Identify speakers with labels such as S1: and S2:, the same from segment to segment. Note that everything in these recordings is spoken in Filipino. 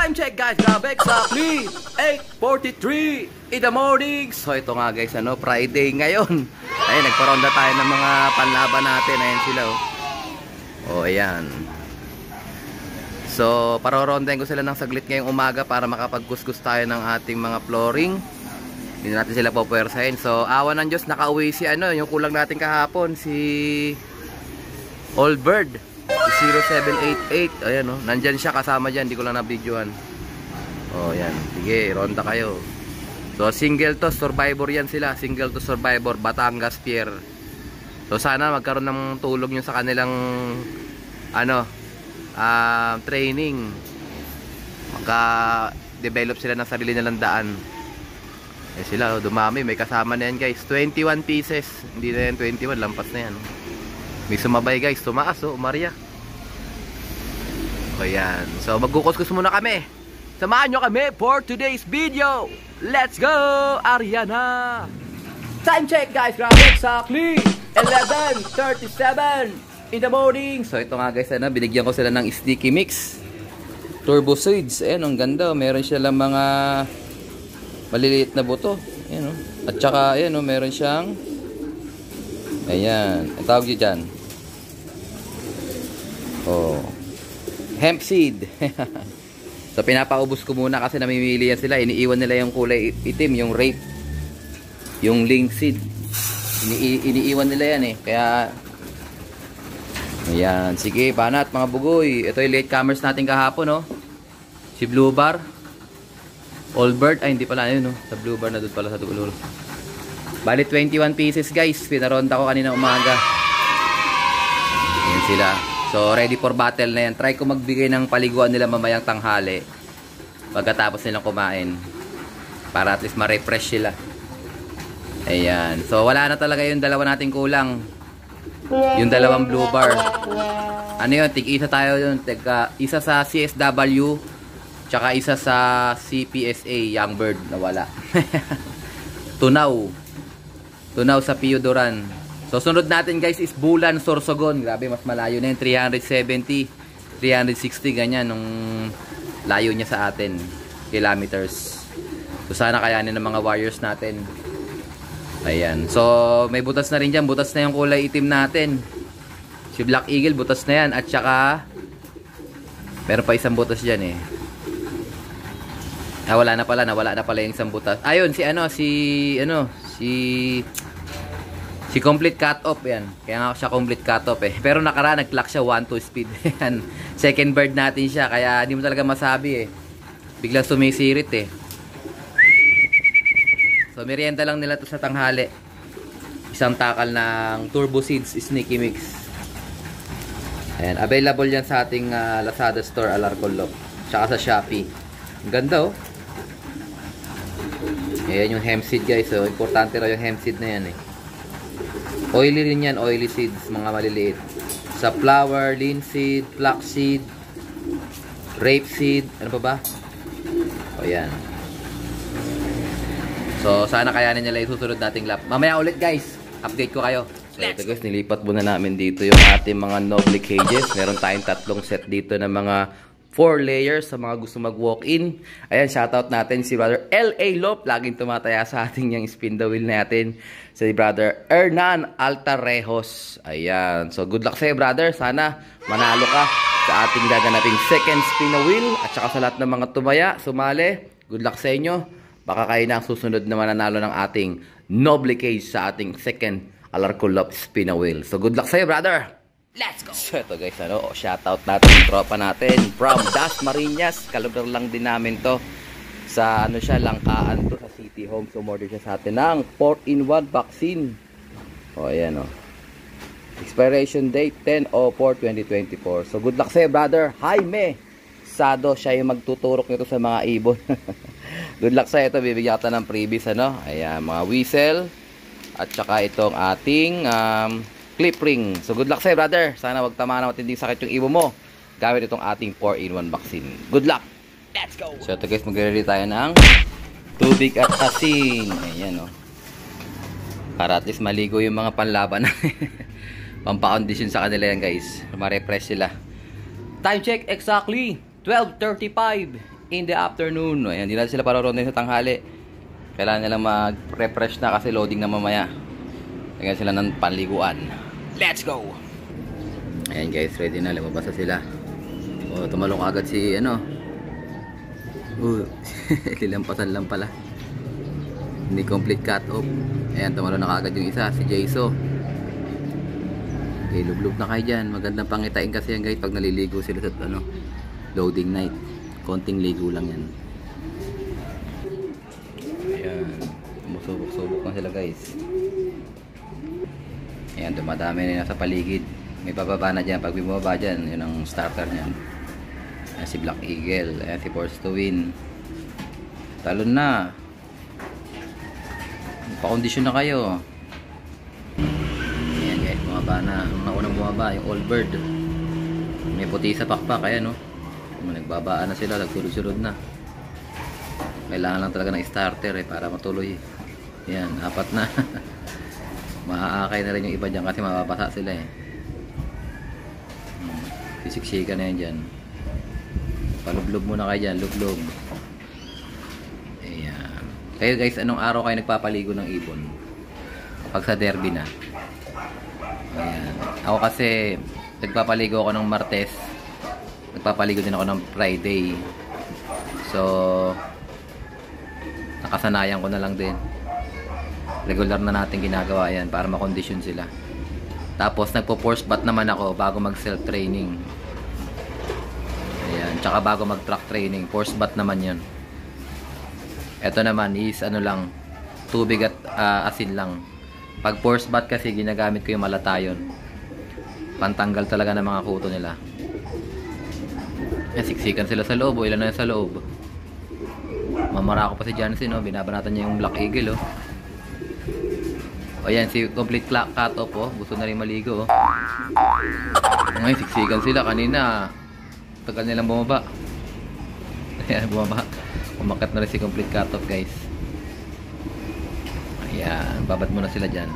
S1: Time check guys, grabe, exactly 8:43 in the morning. So ito nga guys, Friday ngayon. Ayun, nagparonda tayo ng mga panlaban natin. Ayan sila ayan. So parorondahin ko sila ng saglit ngayong umaga para makapagkuskus tayo ng ating mga flooring. Hindi natin sila pupuwersahin. So awa ng Diyos, nakauwi si yung kulang natin kahapon, si Old Bird 0788. Ayan nandyan siya, kasama dyan, hindi ko lang na-videoan. Ayan, sige, ronda kayo. So single to survivor yan sila, single to survivor, Batangas Pier. So sana magkaroon ng tulong yun sa kanilang training. Maka-develop sila ng sarili nilang daan. Sila dumami, may kasama na yan guys, 21 pieces. Hindi na yan 21, lampas na yan. May sumabay guys, tumaas Maria. Ayan, so magkukuskus muna kami. Samahan nyo kami for today's video. Let's go, Ariana. Time check guys, grabe, exactly 11:37 in the morning. So ito nga guys, binigyan ko sila ng sticky mix turbo seeds. Ayan, ang ganda. Meron siya lang mga maliliit na buto. Ayan, at saka ayan, meron siyang ayan, ang tawag dyan hemp seed. So pinapaubos ko muna kasi namimili yan sila. Iniiwan nila yung kulay itim, yung rape, yung linseed. Iniiwan nila yan kaya ayan, sige, panat mga bugoy. Ito yung latecomers natin kahapon si Blue Bar, Old Bird, ay hindi pala sa Blue Bar na doon pala sa dulo. Bali 21 pieces guys, pinaronda ko kanina umaga. Ayan sila. So ready for battle na yan. Try ko magbigay ng paliguan nila mamayang tanghali pagkatapos nilang kumain, para at least ma-refresh sila. Ayan, so wala na talaga yung dalawa nating kulang, yung dalawang Blue Bar. Yun, tig-isa tayo yun, isa sa CSW tsaka isa sa CPSA Young Bird na wala. Tunaw sa Piodoran. So sunod natin guys is Bulan, Sorsogon. Grabe, mas malayo na yun, 370 360 ganyan nung layo niya sa atin, kilometers. So sana kayanin ng mga warriors natin. Ayan, so may butas na rin dyan. Butas na yung kulay itim natin, si Black Eagle, butas na yan. At saka meron pa isang butas dyan wala na pala yung isang butas. Ayun, si complete cut off yan. Kaya nga siya complete cut off pero nakaraan nag-clock siya 1-2 speed. Yan, second bird natin siya, kaya hindi mo talaga masabi biglang sumisirit So merienda lang nila to sa tanghali. Isang takal ng turbo seeds sneaky mix. Ayan, available yan sa ating Lazada store, Alarcolop, tsaka sa Shopee. Ang ganda Ayan yung hemp seed guys. So importante raw yung hemp seed na yan Oily rin yan, oily seeds, mga maliliit. Sa flower, linseed, flaxseed, rapeseed, ano pa ba? Yan. So sana kayanin nila yung susunod nating lap. Mamaya ulit guys, update ko kayo. So ito guys, nilipat muna namin dito yung ating mga Noble cages. Meron tayong 3 set dito ng mga 4 layers sa mga gusto mag-walk-in. Ayan, shoutout natin si Brother L.A. Lop. Laging tumataya sa ating yung spin the wheel natin. Si Brother Hernan Altarejos. Ayan. So, good luck sa'yo, brother. Sana manalo ka sa ating gaganaping second spin the wheel. At saka sa lahat ng mga tumaya, sumali. Good luck sa inyo. Baka kayo na ang susunod na mananalo ng ating Noble cage sa ating second Alarcolop spin the wheel. So, good luck sa'yo, brother. Let's go! So ito guys, shoutout natin yung tropa natin from Dasmariñas. Kalugar lang din namin to sa Langkaan to, sa City Home. So umorder siya sa atin ng 4-in-1 vaccine. Ayan expiration date 10/04/2024. So good luck sa'yo, brother Jaime Sado. Siya yung magtuturok nito sa mga ibon. Good luck sa'yo. Ito, bibigyan kita ng freebies ayan, mga whistle at saka itong ating clip ring. So good luck sa'yo, brother. Sana wag tama na matinding sakit yung ibon mo gamit itong ating 4-in-1 vaccine. Good luck. Let's go. So ito guys, magre-ready tayo ng tubig at asin. Ayan para at least maligo yung mga panlaban. Pampa-condition sa kanila yan guys, ma-refresh sila. Time check exactly 12:35 in the afternoon. Ayan, hindi natin sila parorondahin sa tanghali. Kailangan nila mag-refresh na kasi loading na mamaya. Lagyan sila ng panliguan. Let's go! Ayan guys, ready na. Lumabas na sila. O, tumalong agad si ano. Lilampasan lang pala. Hindi complete cut off. Ayan, tumalong na agad yung isa, si Jayso. Okay, lublub na kayo dyan. Magandang pangitain kasi yan guys pag naliligo sila sa ano, loading night. Konting ligo lang yan. Ayan, sumusubok-subok na sila guys. Ayan, dumadami na nasa paligid. May bababa na dyan. Pag bumaba dyan, yun ang starter nyan. Ayan si Black Eagle. Ayan si Force to Win. Talon na. Pa-condition na kayo. Ayan guys, bumaba na. Ang naunang bumaba, yung All Bird. May puti sa pakpak. Ayan no. Nagbabaan na sila. Nagsulod-sulod na. Kailangan lang talaga ng starter para matuloy. Ayan, 4 na. Maaakay na rin yung iba dyan kasi mababasa sila eh. Sisiksika na yan dyan. Palublob muna kayo dyan. Lublob. Ayan. Kayo guys, anong araw kayo nagpapaligo ng ibon? Pag sa derby na. Ayan. Ako kasi nagpapaligo ako ng Martes. Nagpapaligo din ako ng Friday. So nakasanayan ko na lang din. Regular na natin ginagawa yan para makondisyon sila. Tapos nagpo-force bath naman ako bago mag self training. Ayan, tsaka bago mag track training, force bath naman 'yon. Ito naman is ano lang, tubig at asin lang. Pag force bath kasi ginagamit ko yung malatayon. Pantanggal talaga ng mga kuto nila. Siksikan sila sa loob, ilan na sa loob. Mamara ko pa si Jansen, no? Binabanatan niya yung Black Eagle, oh. O yan, si complete cut off, oh. Gusto na rin maligo, oh. Ngayon, siksikan sila kanina. Tagal nilang bumaba. Ayan, bumaba. Umakat na rin si complete cut off, guys. Ayan, babad muna sila dyan.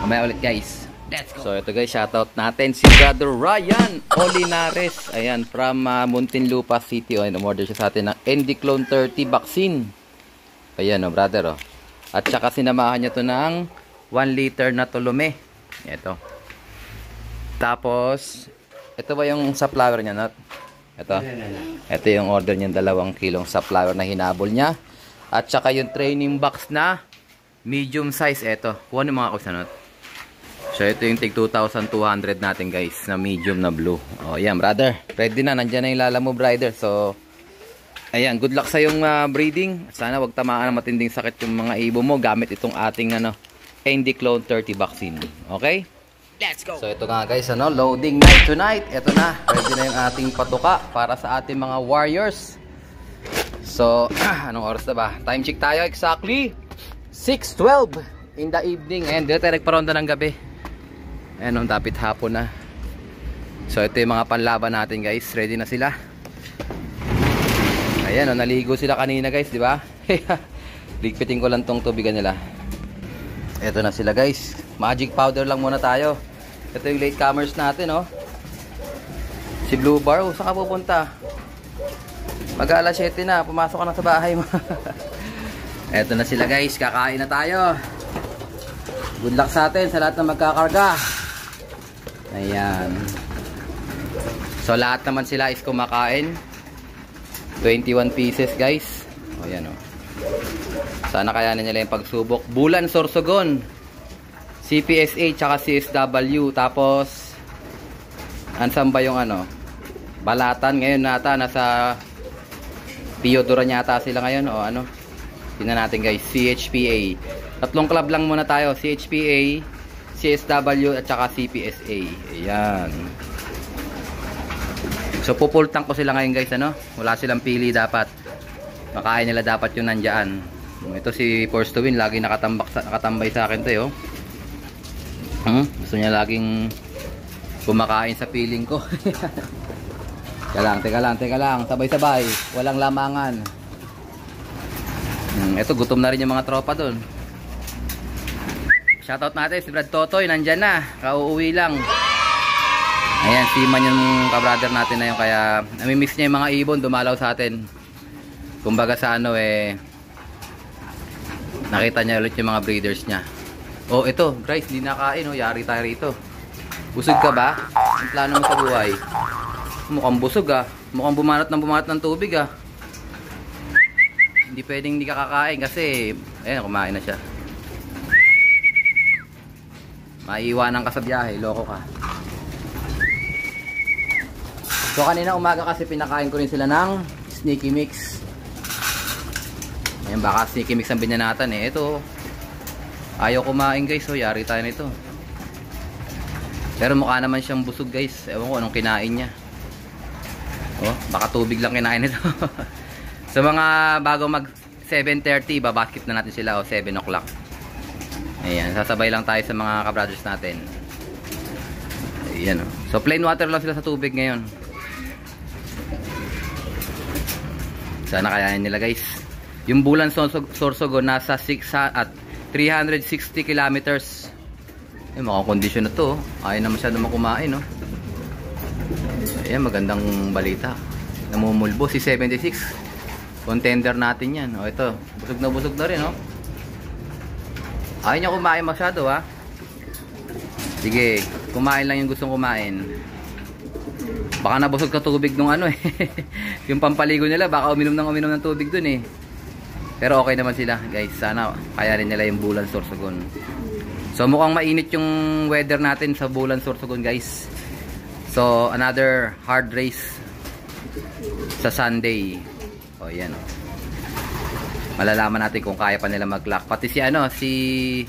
S1: Mamaya ulit, guys. Let's go! So, ito guys, shoutout natin si Brother Ryan Olinares. Ayan, from Muntinlupa City. O, umorder siya sa atin ng Endiclone 30 vaccine. Ayan, oh, brother, oh. At saka sinamahan niya to ng 1 liter na tulume. Ito. Tapos, ito ba yung sunflower niya, Not? Ito. Ito yung order niya, 2 kilong sunflower na hinabol niya. At saka yung training box na medium size. Ito. Kuha ng mga kusa, Not. So, ito yung tig 2,200 natin, guys, na medium na blue. O, yan, brother. Ready na. Nandiyan na yung lala mo, brother. So, ayan, good luck sa yung breeding. Sana wag tamaan ng matinding sakit yung mga ibon mo gamit itong ating Endiclone 30 vaccine. Okay? Let's go! So ito nga guys, loading night tonight. Ito na, ready na yung ating patuka para sa ating mga warriors. So, anong oras na ba? Time check tayo, exactly 6:12 in the evening. And dito tayo nagparonda ng gabi. Ayan, dapit hapon na. So ito yung mga panlaban natin guys. Ready na sila. Ayan, naligo sila kanina guys, di ba? Ligpitin ko lang tong tubigan nila. Ito na sila guys. Magic powder lang muna tayo. Ito yung latecomers natin, oh. Si Blue Bar, oh, saan ka pupunta? Mag-alas 7 na, pumasok ka na sa bahay mo. Ito na sila guys, kakain na tayo. Good luck sa atin, sa lahat na magkakarga. Ayan. So lahat naman sila is kumakain. 21 pieces guys. O yan, o. Sana kayanin nila yung pagsubok. Bulan Sorsogon, CPSA tsaka CSW. Tapos ansan ba yung Balatan ngayon nata. Nasa Piyodoran yata sila ngayon. O tingnan natin guys. CHPA. 3 club lang muna tayo. CHPA, CSW at saka CPSA. Ayan. So pupultang ko sila ngayon guys, wala silang pili dapat. Makain nila dapat yung nandiyan. Ito si Force to Win, lagi nakatambay sa akin 'to, Gusto niya laging kumakain sa piling ko. Teka lang, sabay-sabay, walang lamangan. Ito gutom na rin yung mga tropa doon. Shoutout natin si Brad Totoy, nandiyan na, kauuwi lang. Ayan, seaman yung ka-brother natin na yun. Kaya namimiss niya yung mga ibon, dumalaw sa atin. Kumbaga sa ano nakita niya ulit yung mga breeders niya. Oh, ito, guys, di nakain. Oh, yari tayo rito. Busog ka ba? Ang plano mo sa buhay? Mukhang busog ah. Mukhang bumanat ng tubig ah. Hindi pwedeng hindi ka kakain kasi ayan, kumain na siya. Maiiwanan ka sa biyahe, loko ka. So kanina umaga kasi pinakain ko rin sila ng sneaky mix. Ayan, baka sneaky mix ang binyanatan eh. Ito, ayaw kumain guys. So yari tayo nito. Pero mukha naman siyang busog guys. Ewan ko anong kinain niya. Oh, baka tubig lang kinain nito. So mga bago mag 7:30, babasket na natin sila o 7 o'clock. Ayan, sasabay lang tayo sa mga ka-brothers natin. Ayan o. So plain water lang sila sa tubig ngayon. Sana kayanin nila guys. Yung Bulan Sorsogon nasa 360 kilometers. Ay, makakondisyon na to. Ayaw na masyado makumain, no? Ayan, magandang balita. Namumulbo si 76. Contender natin yan. O, ito. Busog na rin, no? Ayaw niya kumain masyado, ha? Sige, kumain lang yung gustong kumain. Baka nabusog ka tubig nung ano eh. Yung pampaligo nila, baka uminom ng tubig dun eh. Pero okay naman sila, guys. Sana kayanin nila yung Bulan Sorsogon. So mukhang mainit yung weather natin sa Bulan Sorsogon, guys. So another hard race sa Sunday. O yan. Malalaman natin kung kaya pa nila mag-lock. Pati si ano, si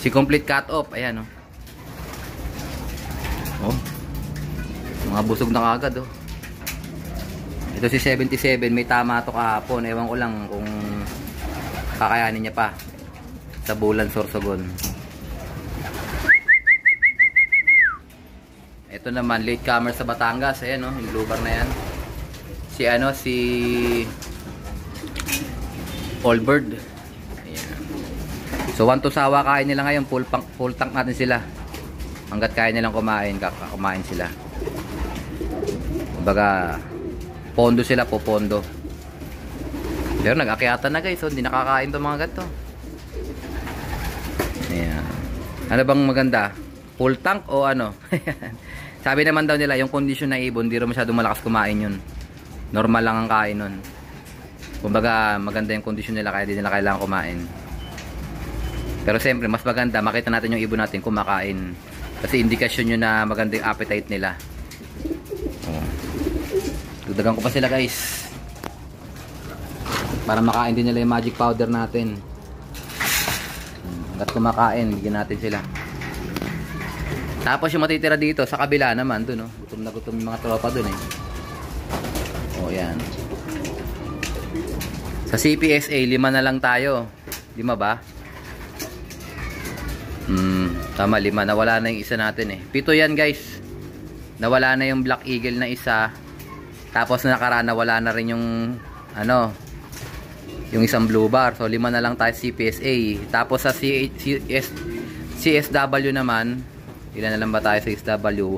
S1: complete cut off. Ayan o. Oh. Mga busog na kagad oh. Ito si 77, may tama to kahapon. Ewan ko lang kung kakayanin niya pa sa Bulan Sorsogon. Ito naman late comer sa Batangas. Ayan oh, yung blue bar na yan. Si ano, si Allbird. Ayan. So 1 to sawa kain nila ngayon. Full tank natin sila. Hanggat kaya nilang kumain sila. Kumbaga pondo sila po, pondo. Pero nag-akyatan na guys, so hindi nakakain to mga gato. Ayan. Ano bang maganda? Full tank o ano? Sabi naman daw nila, yung condition na ibon, hindi rin masyadong malakas kumain yun. Normal lang ang kain nun. Kumbaga maganda yung condition nila, kaya di nila kailangan kumain. Pero siyempre, mas maganda, makita natin yung ibon natin kumakain. Kasi indikasyon yun na maganda yung appetite nila. Dudagan ko pa sila guys para makain din nila yung magic powder natin. Hanggat kumakain, bigyan natin sila. Tapos yung matitira dito sa kabila naman dun, no? Gutom na gutom yung mga tropa dun eh. O yan. Sa CPSA 5 na lang tayo. 5 ba? Tama, 5. Nawala na yung isa natin eh. 7 yan guys. Nawala na yung Black Eagle na isa. Tapos na nakaraan, wala na rin yung ano, yung isang blue bar. So 5 na lang tayo CPSA. Tapos sa CSW naman, ilan na lang ba tayo sa CSW?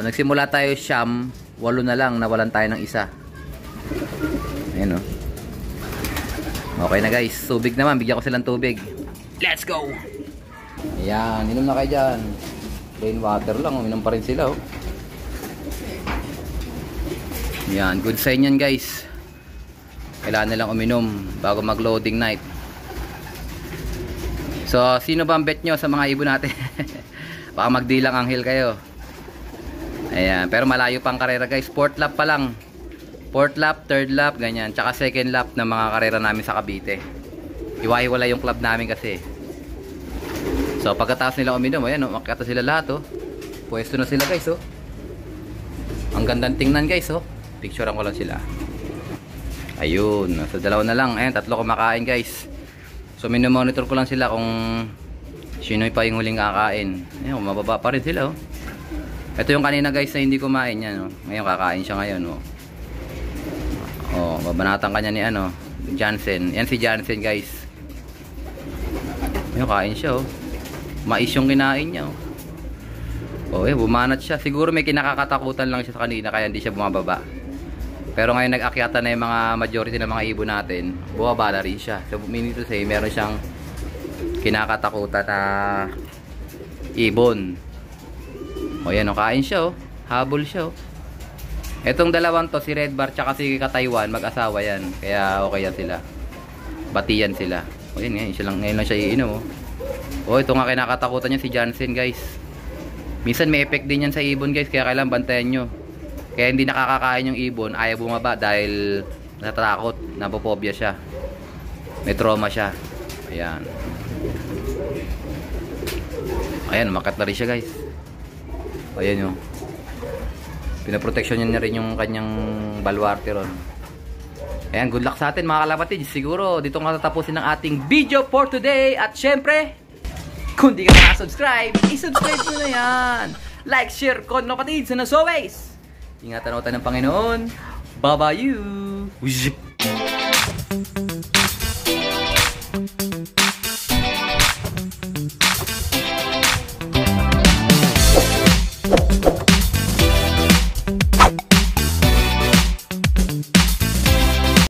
S1: Nagsimula tayo siyam, 8 na lang, nawalan tayo ng isa. Ayan o. Okay na guys, tubig naman, bigyan ko silang tubig. Let's go! Ayan, inom na kayo dyan. Plain water lang, uminom pa rin sila oh. Yan, good sign yan guys. Kailangan nilang uminom bago mag loading night. So sino ba ang bet nyo sa mga ibon natin? Baka magdilang anghel kayo. Ayan, pero malayo pang karera guys. 4th lap pa lang. 4th lap, 3rd lap, ganyan. Tsaka 2nd lap ng mga karera namin sa Cavite. Iwahiwala yung club namin kasi. So pagkatapos nila uminom, ayan oh, makikita sila lahat oh. Pwesto na sila guys oh. Ang gandang tingnan guys oh. Picturean ko lang sila. Ayun, sa 2 na lang. Ayan, 3 kumakain guys. So minomonitor ko lang sila kung sino pa yung huling kakain. Ayan, mababa pa rin sila oh. Ito yung kanina guys na hindi kumain yan oh. Ngayon kakain siya ngayon oh. Oh, babanatan kanya ni ano, Jansen. Yan si Jansen guys. Ayun, kain siya oh. Mais yung kinain niya oh. Oh, bumanat siya. Siguro may kinakakatakutan lang siya sa kanina kaya hindi siya bumababa. Pero ngayon nag-akyatan na yung mga majority ng mga ibon natin, bumaba na rin siya. So, meaning to say, meron siyang kinakatakutan na ibon. O yan, kain siya oh. Habol siya oh. Etong dalawang to, si Red Bar tsaka si Ka-Taiwan, mag-asawa yan. Kaya okay yan sila. Batiyan sila. O yan, ngayon lang siya iinom oh. O ito nga kinakatakutan niya si Jansen guys. Minsan may effect din yan sa ibon guys, kaya kailangan bantayan nyo. Kaya hindi nakakakain yung ibon, ayaw bumaba dahil natatakot, napopobia siya. May trauma siya. Ayan. Ayan, umakyat na rin siya guys. Ayan yung pinaproteksyon niya rin yung kanyang baluarte ron. Ayan, good luck sa atin mga kalapatid. Siguro dito nga tatapusin ang ating video for today. At syempre, kung di ka na-subscribe, i-subscribe mo na yan. Like, share, comment, kapatid. And as always, ingatan natin ng Panginoon. Bye-bye you.